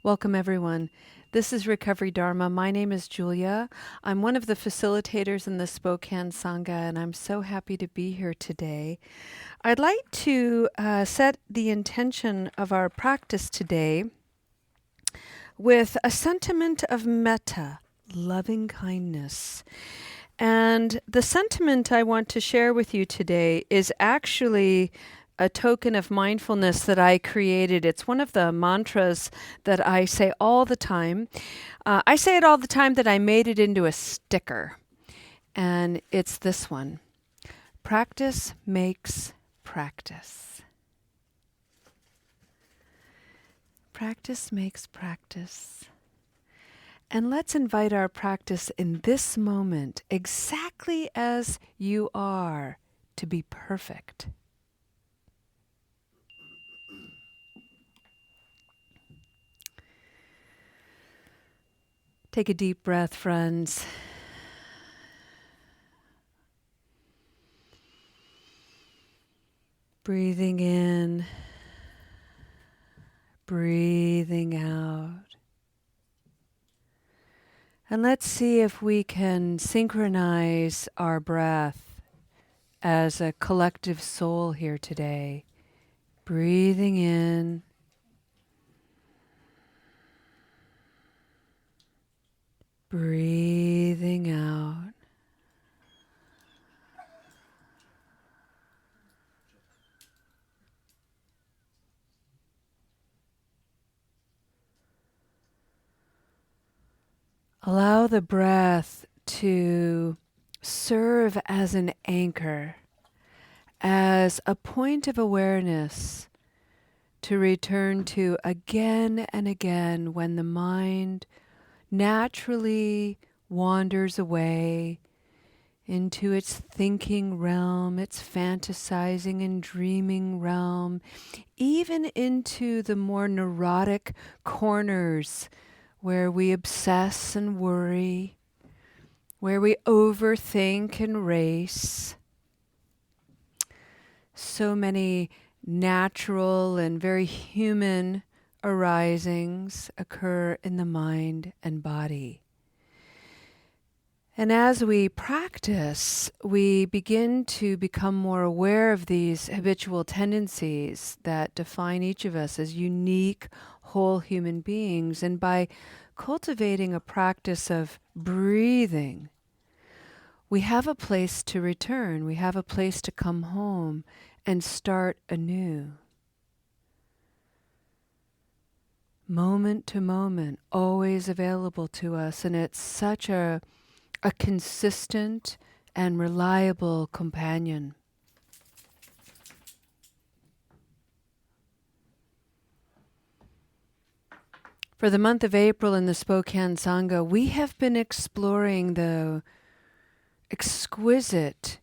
Welcome, everyone. This is Recovery Dharma. My name is Julia. I'm one of the facilitators in the Spokane Sangha, and I'm so happy to be here today. I'd like to set the intention of our practice today with a sentiment of metta, loving kindness. And the sentiment I want to share with you today is actually a token of mindfulness that I created. It's one of the mantras that I say all the time. I say it all the time that I made it into a sticker. And it's this one: practice makes practice. Practice makes practice. And let's invite our practice in this moment, exactly as you are, to be perfect. Take a deep breath, friends. Breathing in, breathing out. And let's see if we can synchronize our breath as a collective soul here today. Breathing in, breathing out. Allow the breath to serve as an anchor, as a point of awareness to return to again and again when the mind naturally wanders away into its thinking realm, its fantasizing and dreaming realm, even into the more neurotic corners where we obsess and worry, where we overthink and race. So many natural and very human arisings occur in the mind and body. And as we practice, we begin to become more aware of these habitual tendencies that define each of us as unique, whole human beings. And by cultivating a practice of breathing, we have a place to return. We have a place to come home and start anew. Moment to moment, always available to us. And it's such a consistent and reliable companion. For the month of April in the Spokane Sangha, we have been exploring the exquisite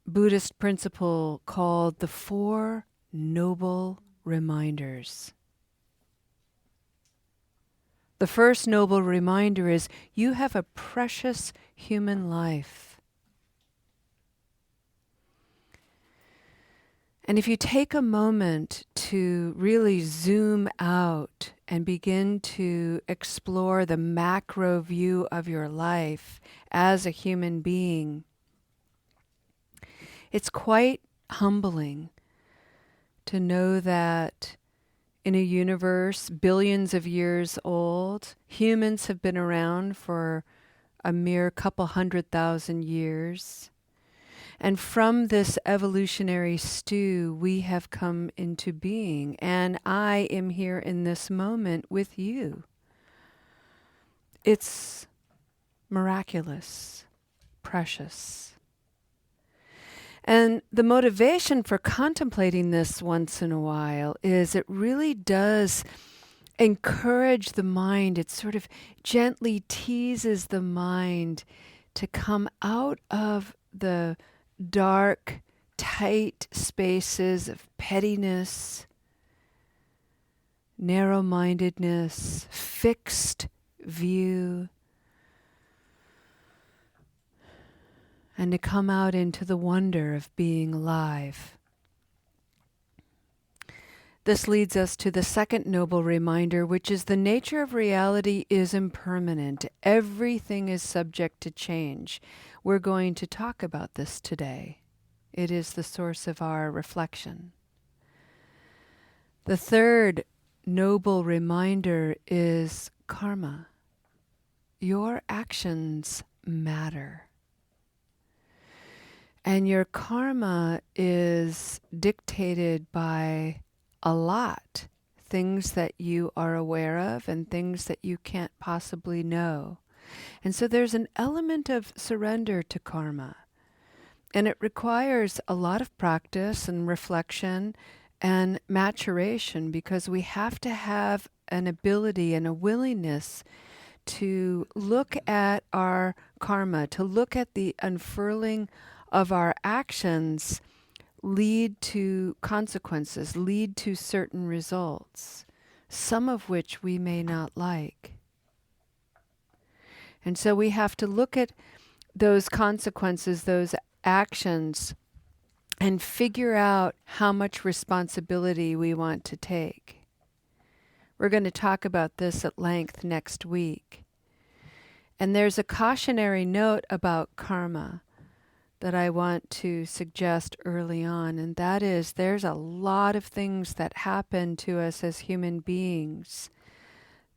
Buddhist principle called the Four Noble Reminders. The first noble reminder is you have a precious human life. And if you take a moment to really zoom out and begin to explore the macro view of your life as a human being, it's quite humbling to know that in a universe billions of years old, humans have been around for a mere couple 100,000 years. And from this evolutionary stew, we have come into being. And I am here in this moment with you. It's miraculous, precious. And the motivation for contemplating this once in a while is it really does encourage the mind. It sort of gently teases the mind to come out of the dark, tight spaces of pettiness, narrow-mindedness, fixed view, and to come out into the wonder of being alive. This leads us to the second noble reminder, which is the nature of reality is impermanent. Everything is subject to change. We're going to talk about this today. It is the source of our reflection. The third noble reminder is karma. Your actions matter. And your karma is dictated by a lot. Things that you are aware of and things that you can't possibly know. And so there's an element of surrender to karma. And it requires a lot of practice and reflection and maturation, because we have to have an ability and a willingness to look at our karma, to look at the unfurling of our actions lead to consequences, lead to certain results, some of which we may not like. And so we have to look at those consequences, those actions, and figure out how much responsibility we want to take. We're going to talk about this at length next week. And there's a cautionary note about karma that I want to suggest early on, and that is there's a lot of things that happen to us as human beings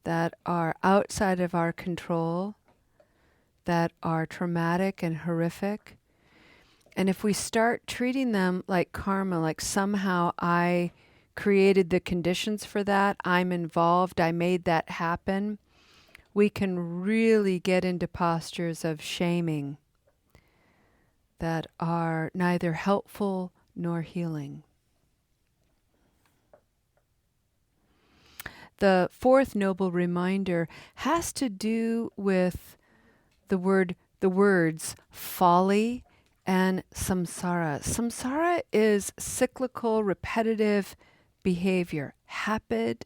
that are outside of our control, that are traumatic and horrific. And if we start treating them like karma, like somehow I created the conditions for that, I'm involved, I made that happen, we can really get into postures of shaming that are neither helpful nor healing. The fourth noble reminder has to do with the words folly and samsara. Samsara is cyclical, repetitive behavior, habit,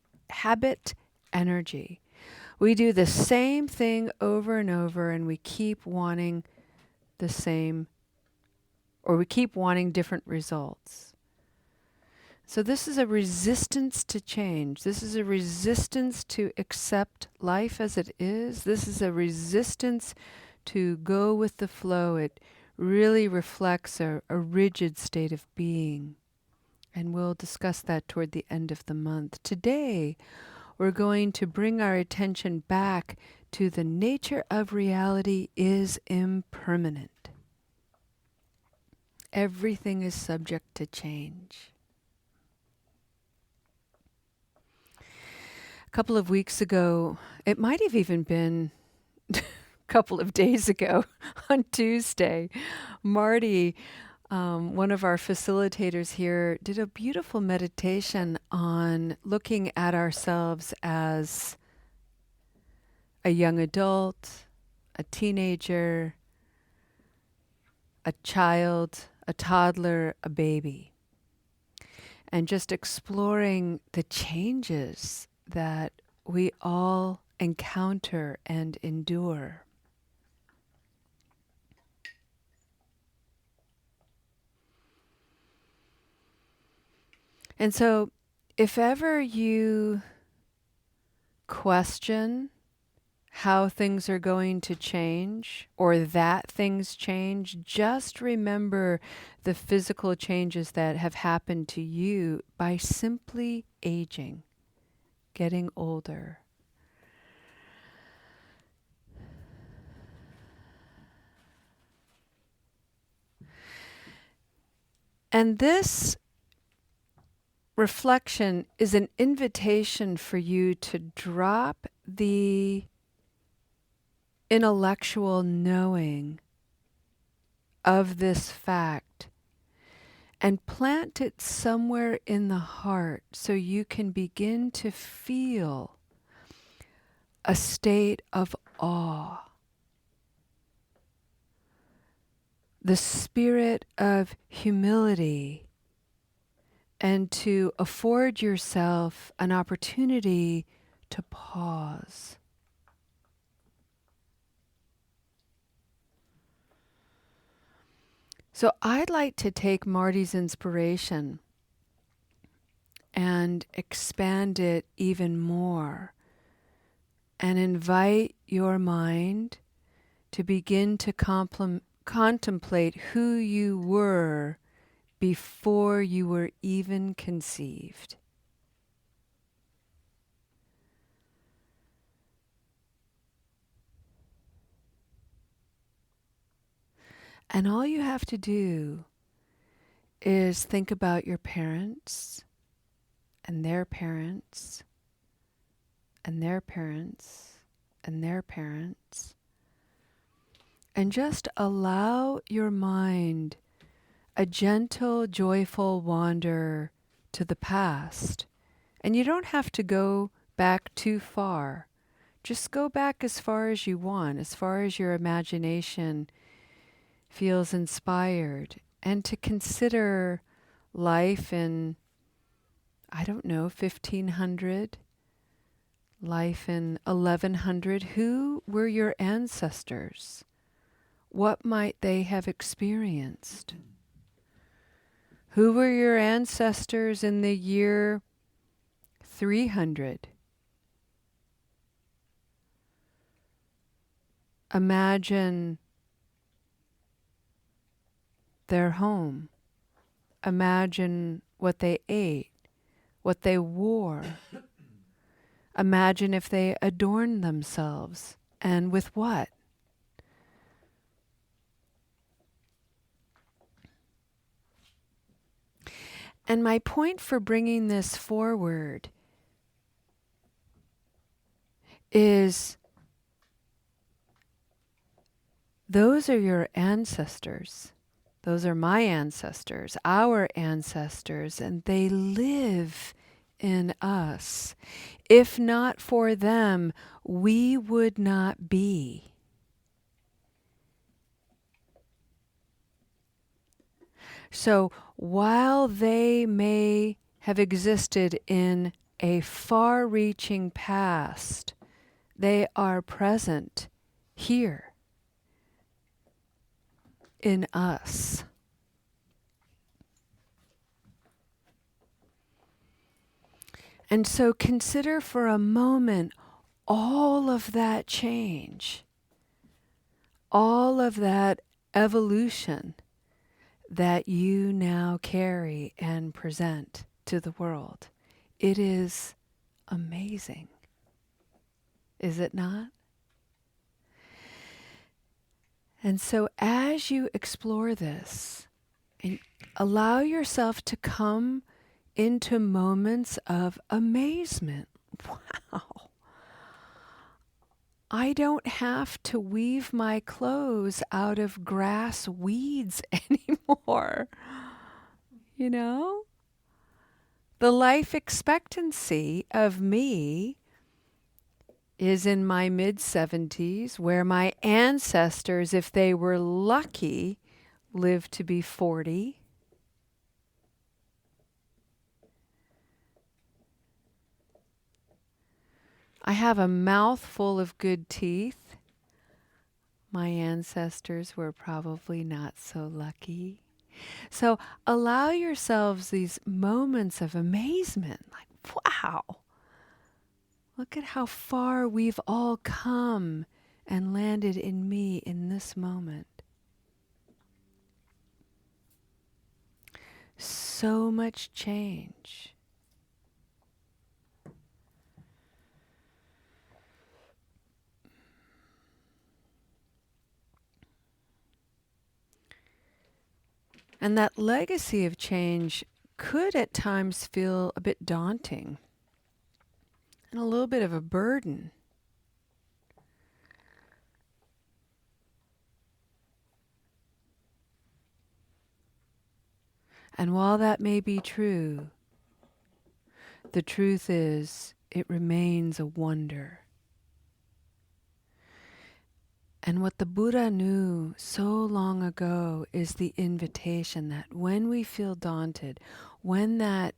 energy. We do the same thing over and over, and we keep wanting the same, or we keep wanting different results. So this is a resistance to change. This is a resistance to accept life as it is. This is a resistance to go with the flow. It really reflects a rigid state of being. And we'll discuss that toward the end of the month. Today, we're going to bring our attention back to the nature of reality is impermanent. Everything is subject to change. A couple of weeks ago, it might have even been a couple of days ago, on Tuesday, Marty, one of our facilitators here, did a beautiful meditation on looking at ourselves as a young adult, a teenager, a child, a toddler, a baby, and just exploring the changes that we all encounter and endure. And so, if ever you question how things are going to change or that things change, just remember the physical changes that have happened to you by simply aging, getting older. And this reflection is an invitation for you to drop the intellectual knowing of this fact and plant it somewhere in the heart so you can begin to feel a state of awe. The spirit of humility, and to afford yourself an opportunity to pause. So I'd like to take Marty's inspiration and expand it even more and invite your mind to begin to contemplate who you were before you were even conceived. And all you have to do is think about your parents and their parents and their parents and their parents, and just allow your mind a gentle, joyful wander to the past. And you don't have to go back too far. Just go back as far as you want, as far as your imagination feels inspired, and to consider life in, I don't know, 1500, life in 1100. Who were your ancestors? What might they have experienced? Who were your ancestors in the year 300? Imagine their home. Imagine what they ate, what they wore. Imagine if they adorned themselves, and with what? And my point for bringing this forward is those are your ancestors. Those are my ancestors, our ancestors, and they live in us. If not for them, we would not be. So while they may have existed in a far-reaching past, they are present here in us. And so consider for a moment all of that change, all of that evolution that you now carry and present to the world. It is amazing, is it not? And so as you explore this, and allow yourself to come into moments of amazement. Wow. I don't have to weave my clothes out of grass weeds anymore. You know? The life expectancy of me is in my mid-70s, where my ancestors, if they were lucky, lived to be 40. I have a mouthful of good teeth. My ancestors were probably not so lucky. So allow yourselves these moments of amazement, like, wow, look at how far we've all come and landed in me in this moment. So much change. And that legacy of change could at times feel a bit daunting and a little bit of a burden. And while that may be true, the truth is it remains a wonder. And what the Buddha knew so long ago is the invitation that when we feel daunted, when that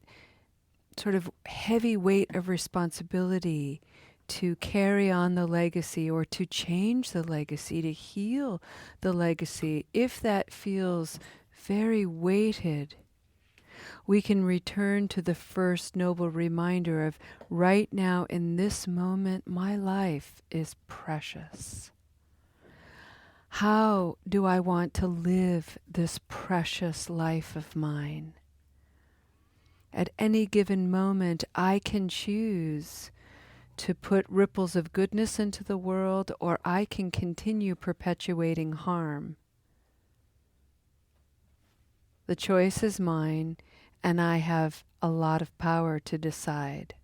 sort of heavy weight of responsibility to carry on the legacy or to change the legacy, to heal the legacy, if that feels very weighted, we can return to the first noble reminder of right now in this moment, my life is precious. How do I want to live this precious life of mine? At any given moment, I can choose to put ripples of goodness into the world, or I can continue perpetuating harm. The choice is mine, and I have a lot of power to decide.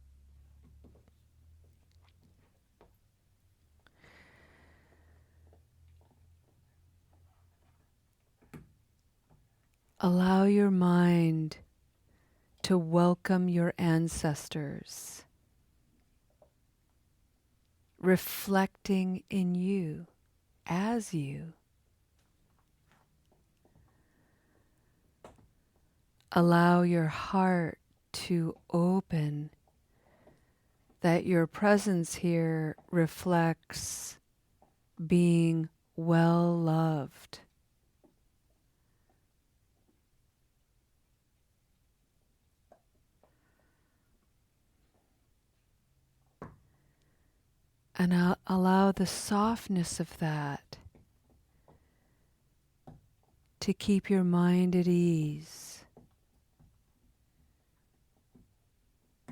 Allow your mind to welcome your ancestors, reflecting in you as you. Allow your heart to open, that your presence here reflects being well loved. And allow the softness of that to keep your mind at ease,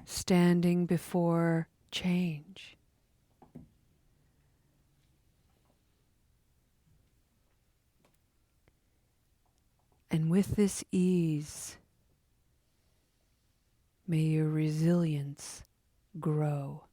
standing before change. And with this ease, may your resilience grow.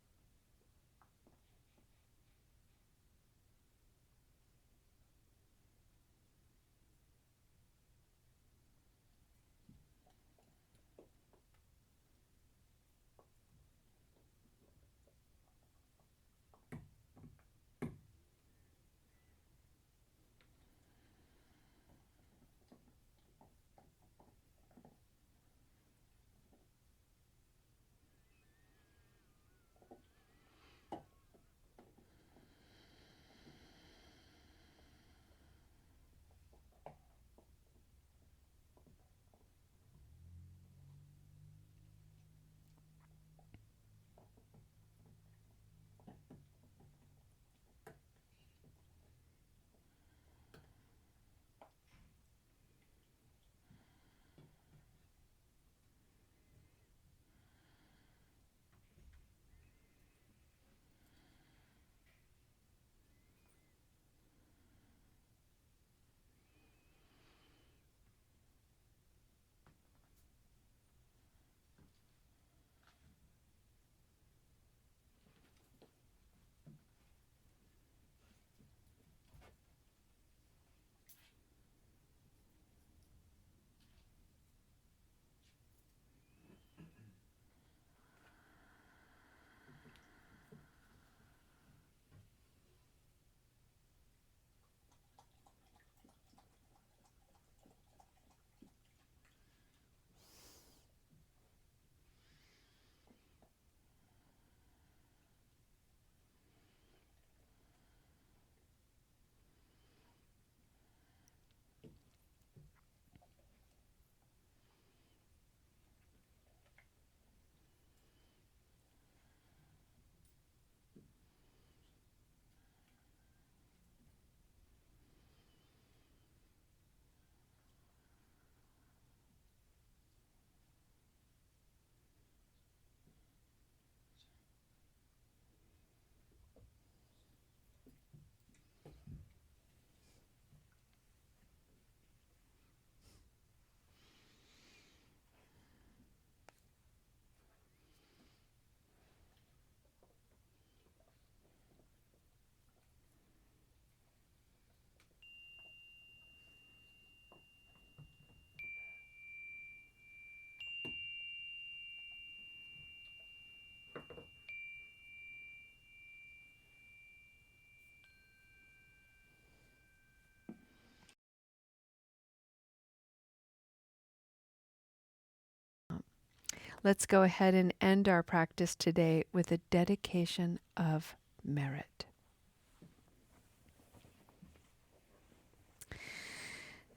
Let's go ahead and end our practice today with a dedication of merit.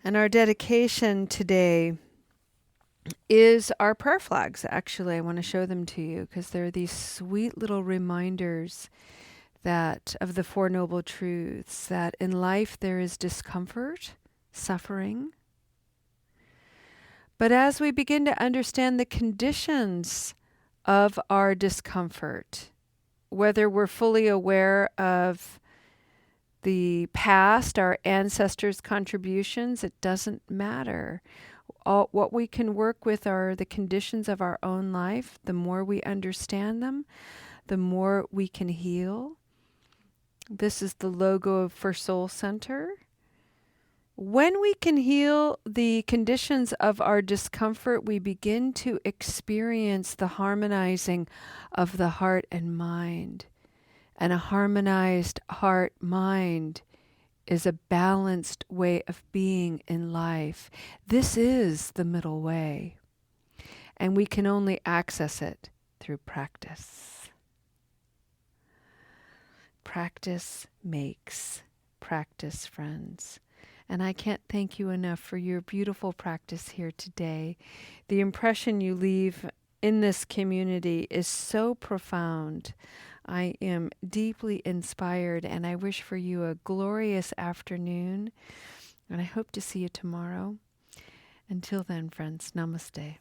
And our dedication today is our prayer flags. Actually, I want to show them to you because they're these sweet little reminders that of the Four Noble Truths, that in life there is discomfort, suffering. But as we begin to understand the conditions of our discomfort, whether we're fully aware of the past, our ancestors' contributions, it doesn't matter. What we can work with are the conditions of our own life. The more we understand them, the more we can heal. This is the logo for Soul Center. When we can heal the conditions of our discomfort, we begin to experience the harmonizing of the heart and mind. And a harmonized heart-mind is a balanced way of being in life. This is the middle way. And we can only access it through practice. Practice makes practice, friends. And I can't thank you enough for your beautiful practice here today. The impression you leave in this community is so profound. I am deeply inspired, and I wish for you a glorious afternoon. And I hope to see you tomorrow. Until then, friends, namaste.